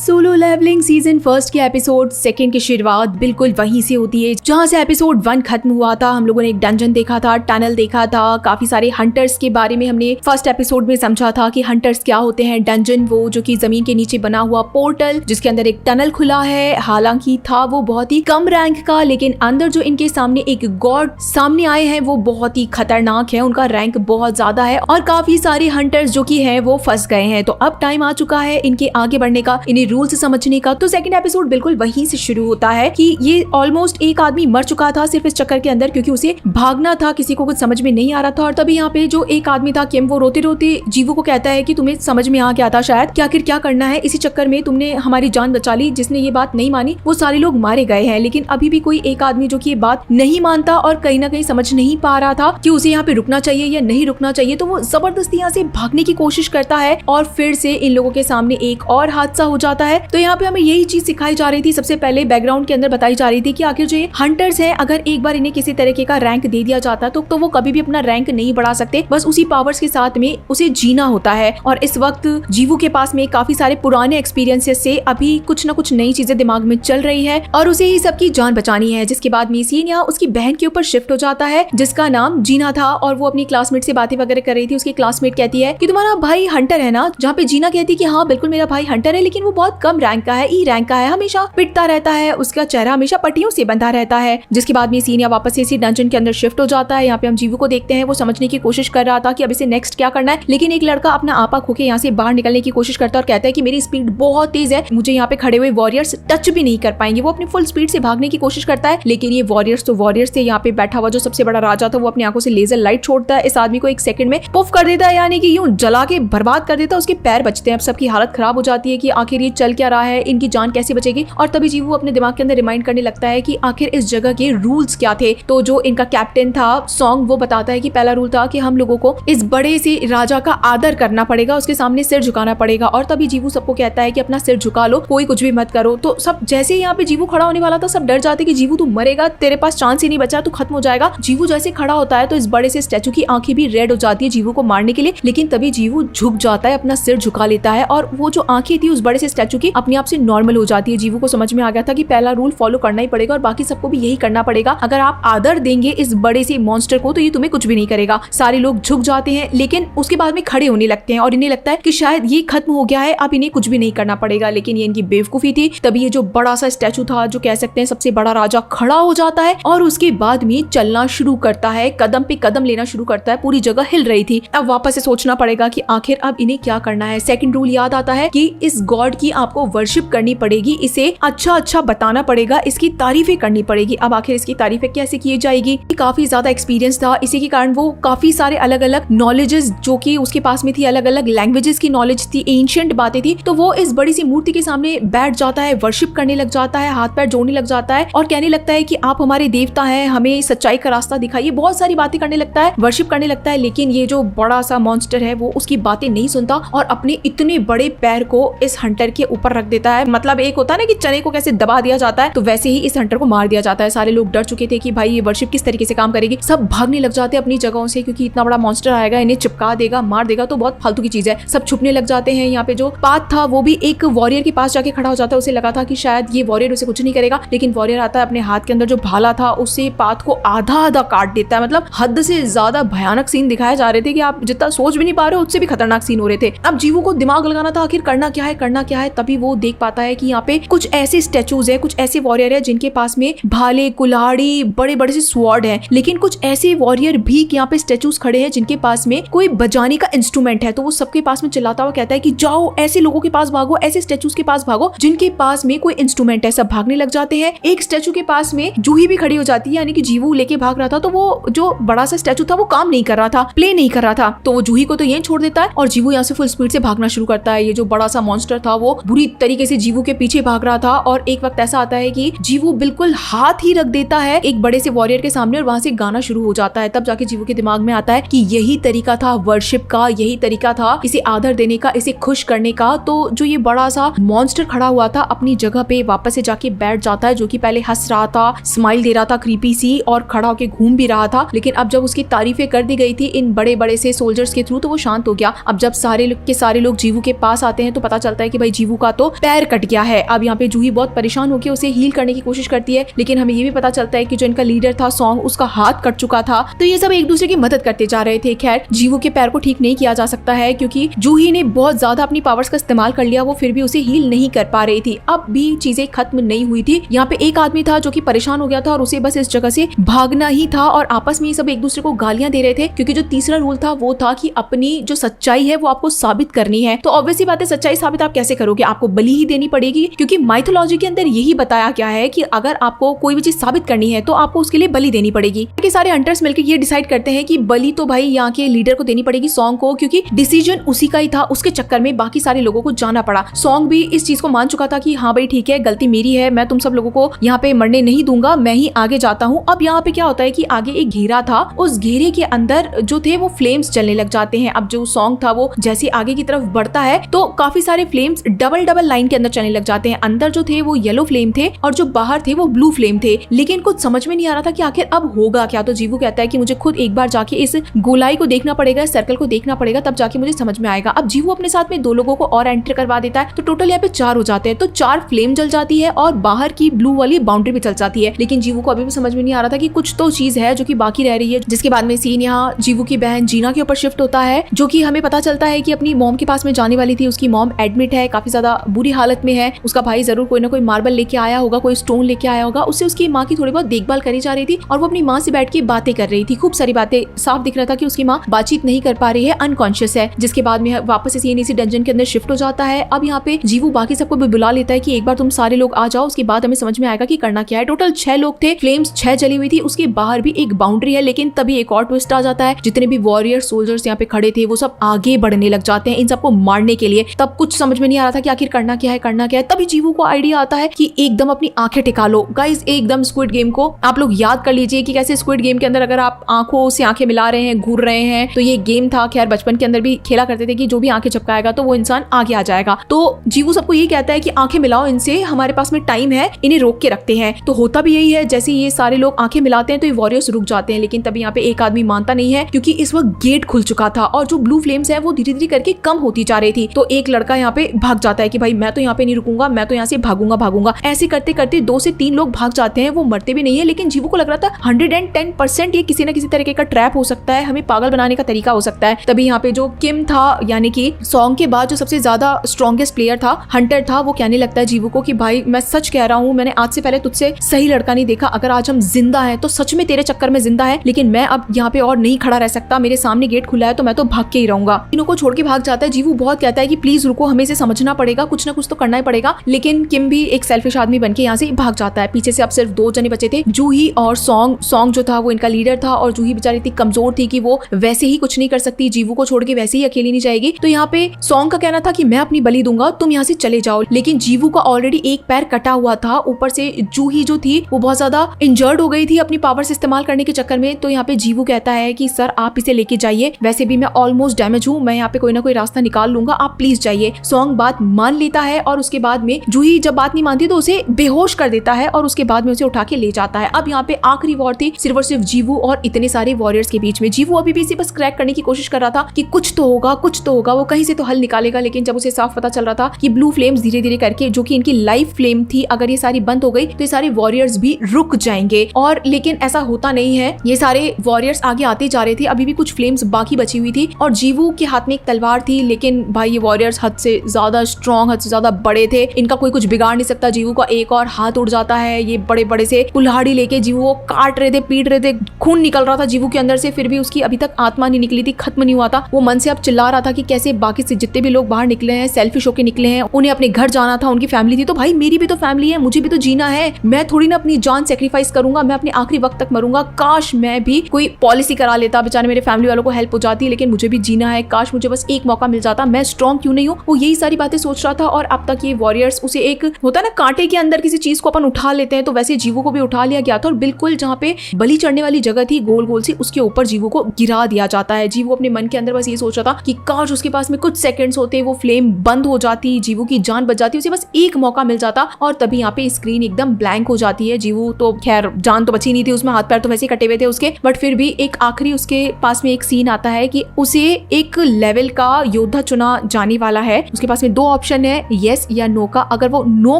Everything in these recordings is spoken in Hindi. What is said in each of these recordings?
सोलो लेवलिंग सीजन फर्स्ट के एपिसोड सेकंड की शुरुआत बिल्कुल वहीं से होती है जहां से एपिसोड 1 खत्म हुआ था। हम लोगों ने एक डंजन देखा था, टनल देखा था, काफी सारे हंटर्स के बारे में हमने फर्स्ट एपिसोड में समझा था कि हंटर्स क्या होते हैं। डंजन वो जो कि जमीन के नीचे बना हुआ पोर्टल जिसके अंदर एक टनल खुला है, हालांकि था वो बहुत ही कम रैंक का, लेकिन अंदर जो इनके सामने एक गॉड सामने आए हैं वो बहुत ही खतरनाक है, उनका रैंक बहुत ज्यादा है और काफी सारे हंटर्स जो कि हैं वो फंस गए हैं। तो अब टाइम आ चुका है इनके आगे बढ़ने का, इन्हें रूल्स समझने का। तो सेकंड एपिसोड बिल्कुल वहीं से शुरू होता है कि ये ऑलमोस्ट एक आदमी मर चुका था सिर्फ इस चक्कर के अंदर क्योंकि उसे भागना था, किसी को कुछ समझ में नहीं आ रहा था। और तभी यहाँ पे जो एक आदमी था किम, वो रोते रोते जीवू को कहता है कि तुम्हें समझ में आ गया था शायद कि आखिर क्या करना है, इसी चक्कर में तुमने हमारी जान बचा ली। जिसने ये बात नहीं मानी वो सारे लोग मारे गए हैं, लेकिन अभी भी कोई एक आदमी जो कि ये बात नहीं मानता और कहीं ना कहीं समझ नहीं पा रहा था कि उसे यहाँ पे रुकना चाहिए या नहीं रुकना चाहिए। तो वो जबरदस्ती यहाँ से भागने की कोशिश करता है और फिर से इन लोगों के सामने एक और हादसा हो जाता है। तो यहाँ पे हमें यही चीज सिखाई जा रही थी, सबसे पहले बैकग्राउंड के अंदर बताई जा रही थी कि आखिर जो ये हंटर्स हैं, अगर एक बार इन्हें किसी तरीके का रैंक दे दिया जाता तो वो कभी भी अपना रैंक नहीं बढ़ा सकते, बस उसी पावर्स के साथ में उसे जीना होता है। और इस वक्त जीवू के पास में काफी सारे पुराने एक्सपीरियंसेस से अभी कुछ न कुछ नई चीजें दिमाग में चल रही है और उसे ही सबकी जान बचानी है। जिसके बाद में सीन यहाँ उसकी बहन के ऊपर शिफ्ट हो जाता है जिसका नाम जीना था और वो अपनी क्लासमेट से बातें वगैरह कर रही थी। उसकी क्लासमेट कहती है कि तुम्हारा भाई हंटर है ना, जहाँ पे जीना कहती है कि हाँ बिल्कुल मेरा भाई हंटर है, लेकिन वो बहुत कम रैंक का है, ई रैंक का है, हमेशा पिटता रहता है, उसका चेहरा हमेशा पट्टियों से बंधा रहता है। जिसके बाद में सीन वापस से इसी डंजन के अंदर शिफ्ट हो जाता है। यहाँ पे हम जीवू को देखते हैं, वो समझने की कोशिश कर रहा था कि अब इसे नेक्स्ट क्या करना है, लेकिन एक लड़का अपना आपा खो के यहाँ से बाहर निकलने की कोशिश करता है और कहता है कि मेरी स्पीड बहुत तेज है, मुझे यहाँ पे खड़े हुए वॉरियर्स टच भी नहीं कर पाएंगे। वो अपनी फुल स्पीड से भागने की कोशिश करता है, लेकिन ये वॉरियर्स तो वॉरियर्स थे। यहाँ पे बैठा हुआ जो सबसे बड़ा राजा था वो अपनी आंखों से लेजर लाइट छोड़ता है, इस आदमी को एक सेकंड में पुफ कर देता है, यानी कि यूं जला के बर्बाद कर देता है। उसके पैर बचते हैं। अब सबकी हालत खराब हो जाती है कि आखिर ये चल क्या रहा है, इनकी जान कैसे बचेगी। और तभी जीवू अपने दिमाग के अंदर रिमाइंड करने लगता है कि आखिर इस जगह के रूल्स क्या थे। तो जो इनका कैप्टन था सॉन्ग, वो बताता है कि पहला रूल था कि हम लोगों को इस बड़े से राजा का आदर करना पड़ेगा, उसके सामने सिर झुकाना पड़ेगा। और तभी जीवू सबको कहता है कि अपना सिर झुका लो, कोई कुछ भी मत करो। तो सब जैसे ही यहाँ पे जीवू खड़ा होने वाला था सब डर जाते कि जीवू तू मरेगा, तेरे पास चांस ही नहीं बचा, तू खत्म हो जाएगा। जीवू जैसे खड़ा होता है तो इस बड़े से स्टैचू की आंखें भी रेड हो जाती है जीवू को मारने के लिए, लेकिन तभी जीवू झुक जाता है, अपना सिर झुका लेता है और वो जो आंखें थी उस बड़े से स्टैचू की अपने आप से नॉर्मल हो जाती है। जीवू को समझ में आ गया था कि पहला रूल फॉलो करना ही पड़ेगा और बाकी सबको भी यही करना पड़ेगा। अगर आप आदर देंगे इस बड़े से मॉन्स्टर को तो ये तुम्हें कुछ भी नहीं करेगा। सारे लोग झुक जाते हैं, लेकिन उसके बाद में खड़े होने लगते हैं और इन्हें लगता है कि शायद ये खत्म हो गया है, अब इन्हें कुछ भी नहीं करना पड़ेगा। लेकिन ये इनकी बेवकूफी थी। तभी ये जो बड़ा सा स्टैचू था, जो कह सकते हैं सबसे बड़ा राजा, खड़ा हो जाता है और उसके बाद में चलना शुरू करता है, कदम पे कदम लेना शुरू करता है। पूरी जगह हिल रही थी। अब वापस से सोचना पड़ेगा कि आखिर अब इन्हें क्या करना है। सेकंड रूल याद आता है कि इस गॉड की आपको वर्शिप करनी पड़ेगी, इसे अच्छा अच्छा बताना पड़ेगा, इसकी तारीफें करनी पड़ेगी। अब आखिर इसकी तारीफें कैसे की जाएगी। काफी ज्यादा एक्सपीरियंस था, इसी के कारण वो काफी सारे अलग अलग नॉलेजेस जो कि उसके पास में थी, अलग अलग लैंग्वेजेस की नॉलेज थी, एंशिएंट बातें थी। तो वो इस बड़ी सी मूर्ति के सामने बैठ जाता है, वर्शिप करने लग जाता है, हाथ पैर जोड़ने लग जाता है और कहने लगता है कि आप हमारे देवता हैं, हमें सच्चाई का रास्ता दिखाइए। बहुत सारी बातें करने लगता है, वर्शिप करने लगता है। लेकिन ये जो बड़ा सा मॉन्स्टर है वो उसकी बातें नहीं सुनता और अपने इतने बड़े पैर को इस हंटर के ऊपर रख देता है। मतलब एक होता है ना कि चने को कैसे दबा दिया जाता है, तो वैसे ही इस हंटर को मार दिया जाता है। सारे लोग डर चुके थे कि भाई ये वर्शिप किस तरीके से काम करेगी। सब भागने लग जाते हैं अपनी जगहों से क्योंकि इतना बड़ा मॉन्स्टर आएगा, इन्हें चिपका देगा, मार देगा, तो बहुत फालतू की चीज है। सब छुपने लग जाते हैं। यहाँ पे जो पाथ था वो भी एक वॉरियर के पास जाके खड़ा हो जाता है। उसे लगा था कि शायद ये वॉरियर उसे कुछ नहीं करेगा, लेकिन वॉरियर आता है, अपने हाथ के अंदर जो भाला था उससे पाथ को आधा आधा काट देता है। मतलब हद से ज्यादा भयानक सीन दिखाए जा रहे थे कि आप जितना सोच भी नहीं पा रहे हो उससे भी खतरनाक सीन हो रहे थे। अब जीवू को दिमाग लगाना था आखिर करना क्या है, करना क्या है। तभी वो देख पाता है कि यहाँ पे कुछ ऐसे स्टैचूज है, कुछ ऐसे वॉरियर है जिनके पास में भाले, कुल्हाड़ी, बड़े बड़े से स्वॉर्ड है, लेकिन कुछ ऐसे वॉरियर भी यहाँ पे स्टैचूज खड़े हैं जिनके पास में कोई बजाने का इंस्ट्रूमेंट है। तो वो सबके पास में चिल्लाता हुआ कहता है कि जाओ ऐसे लोगों के पास भागो, ऐसे स्टैचूज के पास भागो जिनके पास में कोई इंस्ट्रूमेंट है। सब भागने लग जाते हैं। एक स्टैचू के पास में जूही भी खड़ी हो जाती है, यानी कि जीवू लेके भाग रहा था तो वो जो बड़ा सा स्टैचू था वो काम नहीं कर रहा था, प्ले नहीं कर रहा था। तो वो जूही को तो यहीं छोड़ देता है और जीवू यहाँ से फुल स्पीड से भागना शुरू करता है। ये जो बड़ा सा मॉन्स्टर था वो बुरी तरीके से जीवू के पीछे भाग रहा था और एक वक्त ऐसा आता है कि जीवू बिल्कुल हाथ ही रख देता है एक बड़े से वॉरियर के सामने और वहां से गाना शुरू हो जाता है। तब जाके जीवू के दिमाग में आता है कि यही तरीका था वर्शिप का, यही तरीका था इसे आदर देने का, इसे खुश करने का। तो जो ये बड़ा सा मॉन्स्टर खड़ा हुआ था अपनी जगह पे वापस से जाके बैठ जाता है, जो कि पहले हंस रहा था, स्माइल दे रहा था क्रीपी सी और खड़ा होके घूम भी रहा था। लेकिन अब जब उसकी तारीफें कर दी गई थी इन बड़े बड़े से सोल्जर्स के थ्रू तो वो शांत हो गया। अब जब सारे के सारे लोग जीवू के पास आते हैं तो पता चलता है कि भाई जीवू का तो पैर कट गया है। अब यहाँ पे जूही बहुत परेशान होकर उसे हील करने की कोशिश करती है, लेकिन हमें ये भी पता चलता है कि जो इनका लीडर था सॉन्ग, उसका हाथ कट चुका था। तो ये सब एक दूसरे की मदद करते जा रहे थे। खैर जीवू के पैर को ठीक नहीं किया जा सकता है क्योंकि जूही ने बहुत ज्यादा अपनी पावर्स का इस्तेमाल कर लिया, वो फिर भी उसे हील नहीं कर पा रही थी। अब भी चीजें खत्म नहीं हुई थी। यहाँ पे एक आदमी था जो कि परेशान हो गया था और उसे बस इस जगह से भागना ही था और आपस में ये सब एक दूसरे को गालियां दे रहे थे क्योंकि जो तीसरा रूल था वो था कि अपनी जो सच्चाई है वो आपको साबित करनी है। तो ऑब्वियसली बात है, सच्चाई साबित आप कैसे करोगे? आपको बलि ही देनी पड़ेगी क्योंकि माइथोलॉजी के अंदर यही बताया गया है कि अगर आपको कोई भी चीज साबित करनी है तो आपको उसके लिए बलि देनी पड़ेगी। सारे हंटर्स मिलकर ये डिसाइड करते हैं कि बलि तो भाई यहाँ के लीडर को देनी पड़ेगी, सॉन्ग को, क्योंकि डिसीजन उसी का ही था। उसके चक्कर में बाकी सारे लोगों को जाना पड़ा। सॉन्ग भी इस चीज को मान चुका था कि हाँ भाई ठीक है, गलती मेरी है, मैं तुम सब लोगों को यहाँ पे मरने नहीं दूंगा, मैं ही आगे जाता हूँ। अब यहाँ पे क्या होता है कि आगे एक घेरा था, उस घेरे के अंदर जो थे वो फ्लेम्स जलने लग जाते हैं। अब जो सॉन्ग था वो जैसे आगे की तरफ बढ़ता है तो काफी सारे फ्लेम्स डबल डबल लाइन के अंदर चलने लग जाते हैं। अंदर जो थे वो येलो फ्लेम थे और जो बाहर थे वो ब्लू फ्लेम थे, लेकिन कुछ समझ में नहीं आ रहा था कि आखिर अब होगा क्या। तो जीवू कहता है कि मुझे खुद एक बार जाके इस गोलाई को देखना पड़ेगा, सर्कल को देखना पड़ेगा, तब जाके मुझे समझ में आएगा। अब जीवू अपने साथ में 2 लोगों को और एंटर करवा देता है तो टोटल यहाँ पे 4 हो जाते हैं। तो 4 फ्लेम जल जाती है और बाहर की ब्लू वाली बाउंड्री भी चल जाती है, लेकिन जीवू को अभी भी समझ में नहीं आ रहा था कि कुछ तो चीज है जो कि बाकी रह रही है। जिसके बाद में सीन यहाँ जीवू की बहन जीना के ऊपर शिफ्ट होता है, जो कि हमें पता चलता है कि अपनी मॉम के पास में जाने वाली थी। उसकी मॉम एडमिट है, काफी ज्यादा बुरी हालत में है। उसका भाई जरूर कोई ना कोई मार्बल लेके आया होगा, कोई स्टोन लेके आया होगा, उससे उसकी माँ की थोड़ी बहुत देखभाल करी जा रही थी और वो अपनी माँ से बैठ के बातें कर रही थी। खूब सारी बातें, साफ दिख रहा था कि उसकी माँ बातचीत नहीं कर पा रही है, अनकॉन्शियस है। जिसके बाद में वापस इसी डंजन के अंदर शिफ्ट हो जाता है। अब यहाँ पे जीवू बाकी सबको भी बुला लेता है कि एक बार तुम सारे लोग आ जाओ, उसके बाद हमें समझ में आएगा कि करना क्या है। टोटल 6 लोग थे, फ्लेम्स 6 जली हुई थी, उसके बाहर भी एक बाउंड्री है। लेकिन तभी एक और ट्विस्ट आ जाता है, जितने भी वॉरियर सोल्जर्स यहाँ पे खड़े थे वो सब आगे बढ़ने लग जाते हैं इन सबको मारने के लिए। तब कुछ समझ में नहीं आ रहा था कि आखिर करना क्या है। तभी जीवू को आइडिया आता है कि एकदम अपनी आंखें टिका लो। गाइस एकदम स्क्विड गेम को आप लोग याद कर लीजिए कि कैसे स्क्विड गेम के अंदर अगर आप आंखों से आंखें मिला रहे हैं, घूर रहे हैं, तो ये गेम था। खैर बचपन के अंदर भी खेला करते थे कि जो भी आंखें झपकाएगा तो वो इंसान आगे आ जाएगा। तो जीवू सबको ये कहता है कि आंखें मिलाओ इनसे, हमारे पास में टाइम है, इन्हें रोक के रखते हैं। तो होता भी यही है, जैसे ये सारे लोग आंखें मिलाते हैं तो ये वॉरियर्स रुक जाते हैं। लेकिन तभी यहाँ पे एक आदमी मानता नहीं है क्योंकि इस वक्त गेट खुल चुका था और जो ब्लू फ्लेम्स है वो धीरे धीरे करके कम होती जा रही थी। तो एक लड़का यहाँ पे भाग जाता है कि भाई मैं तो यहाँ पे नहीं रुकूंगा, मैं तो यहाँ से भागूंगा। ऐसे करते करते 2 से 3 लोग भाग जाते हैं। वो मरते भी नहीं है, लेकिन जीवू को लग रहा था 110% ये किसी न किसी तरीके का ट्रैप हो सकता है, हमें पागल बनाने का तरीका हो सकता है। तभी यहाँ पे जो किम था, यानी कि सॉन्ग के बाद जो सबसे ज्यादा स्ट्रॉन्गेस्ट प्लेयर था, हंटर था, वो कहने लगता है जीवू को कि भाई मैं सच कह रहा हूँ, मैंने आज से पहले तुझसे सही लड़का नहीं देखा। अगर आज हम जिंदा हैं तो सच में तेरे चक्कर में जिंदा है, लेकिन मैं अब यहाँ पे और नहीं खड़ा रह सकता। मेरे सामने गेट खुला है तो मैं तो भाग के ही रहूंगा। तीनों को छोड़ के भाग जाता है। जीवू बहुत कहता है कि प्लीज रुको, हमें इसे समझना पड़ेगा, कुछ ना कुछ तो करना ही पड़ेगा। लेकिन किम भी एक सेल्फिश आदमी बनके यहाँ से भाग जाता है। पीछे से अब सिर्फ 2 जने बचे थे, जूही और सॉन्ग। सॉन्ग जो था वो इनका लीडर था और जूही बेचारी इतनी कमजोर थी कि वो वैसे ही कुछ नहीं कर सकती, जीवू को छोड़ के वैसे ही अकेली नहीं जाएगी। तो यहाँ पे सॉन्ग का कहना था कि मैं अपनी बलि दूंगा, तुम यहाँ से चले जाओ। लेकिन जीवू का ऑलरेडी एक पैर कटा हुआ था, ऊपर से जूही जो थी वो बहुत ज्यादा इंजर्ड हो गई थी अपनी पावर्स इस्तेमाल करने के चक्कर में। तो यहाँ पे जीवू कहता है कि सर आप इसे लेके जाइए, वैसे भी मैं ऑलमोस्ट डैमेज हूँ, मैं यहाँ पे कोई ना कोई रास्ता निकाल लूंगा, आप प्लीज जाइए। सॉन्ग बात मान लेता है और उसके बाद में जूही जब बात नहीं मानती तो उसे बेहोश कर देता है और उसके बाद में उसे उठा के ले जाता है। अब यहाँ पे आखिरी वॉर थी सिर्फ और सिर्फ जीवू और इतने सारे वॉरियर्स के बीच में। जीवू अभी भी इसे बस क्रैक करने की कोशिश कर रहा था कि कुछ तो होगा, वो कहीं से तो हल निकालेगा। लेकिन जब उसे साफ पता चल रहा था कि ब्लू फ्लेम्स धीरे धीरे करके, जो कि इनकी लाइफ फ्लेम थी, अगर ये सारी बंद हो गई तो ये सारे वॉरियर्स भी रुक जाएंगे। और लेकिन ऐसा होता नहीं है, ये सारे वॉरियर्स आगे आते जा रहे थे, अभी भी कुछ फ्लेम्स बाकी बची हुई थी और जीवू के हाथ में एक तलवार थी। लेकिन भाई ये वॉरियर्स हद से ज्यादा स्ट्रॉन्ग, हद से ज्यादा बड़े थे, इनका कोई कुछ बिगाड़ नहीं सकता। जीवू का एक और हाथ उड़ जाता है, ये बड़े बड़े से कुल्हाड़ी लेके जीवू को काट रहे थे, पीट रहे थे, खून निकल रहा था जीवू के अंदर से, फिर भी उसकी अभी तक आत्मा नहीं निकली थी, खत्म नहीं हुआ था। वो मन से अब चिल्ला रहा था कि कैसे बाकी से जितने भी लोग बाहर निकले हैं, सेल्फिश होके निकले हैं, उन्हें अपने घर जाना था, उनकी फैमिली थी, तो भाई मेरी भी तो फैमिली है, मुझे भी तो जीना है, मैं थोड़ी ना अपनी जान सेक्रीफाइस करूंगा, मैं अपने आखिरी वक्त तक मरूंगा। काश मैं भी कोई पॉलिसी करा लेता, बेचारे मेरे फैमिली वालों को हेल्प हो जाती, लेकिन मुझे भी जीना है, काश मुझे बस एक मौका मिल जाता, मैं स्ट्रॉन्ग क्यों नहीं हूँ। वो यही सारी बातें सोच रहा था और अब तक ये वॉरियर्स, उसे एक होता है ना कांटे के अंदर किसी चीज को अपन उठा लेते हैं, तो वैसे जीवू को भी उठा लिया गया था और बिल्कुल जहाँ पे बलि चढ़ने वाली जगह थी गोल गोल सी, उसके ऊपर जीवू को गिरा दिया जाता है। जीवू अपने मन के अंदर बस ये सोच रहा था कि काश उसके पास में कुछ सेकंड्स होते, वो फ्लेम बंद हो जाती, जीवू की जान बच जाती, उसे बस एक मौका मिल जाता। और तभी यहाँ पे स्क्रीन एकदम ब्लैंक हो जाती है। जीवू तो खैर जान तो बची नहीं थी, उसमें हाथ पैर तो वैसे ही कटे हुए थे उसके, बट फिर भी एक आखिरी उसके पास में एक सीन आता है कि उसे एक लेवल का योद्धा चुना जाने वाला है। उसके पास में 2 ऑप्शन है येस या नो का। अगर वो नो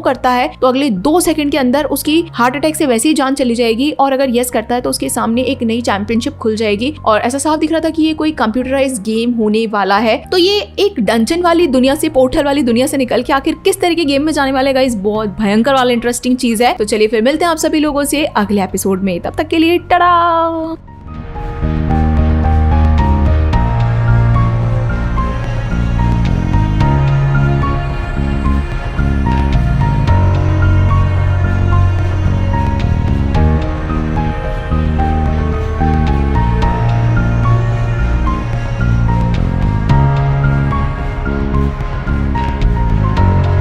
करता है तो अगले 2 सेकंड के अंदर उसकी हार्ट अटैक से वैसे ही जान चली जाएगी, और अगर येस करता है तो उसके सामने एक नई चैंपियनशिप खुल जाएगी। और ऐसा साफ दिख रहा था कि ये कोई कंप्यूटराइज्ड गेम होने वाला है। तो ये एक डंजन वाली दुनिया से, पोर्टल वाली दुनिया से निकल के आखिर किस तरह के गेम में जाने वाले गाइस, बहुत भयंकर वाला इंटरेस्टिंग चीज है। तो चलिए फिर मिलते हैं आप सभी लोगों से अगले एपिसोड में, तब तक के लिए टाटा।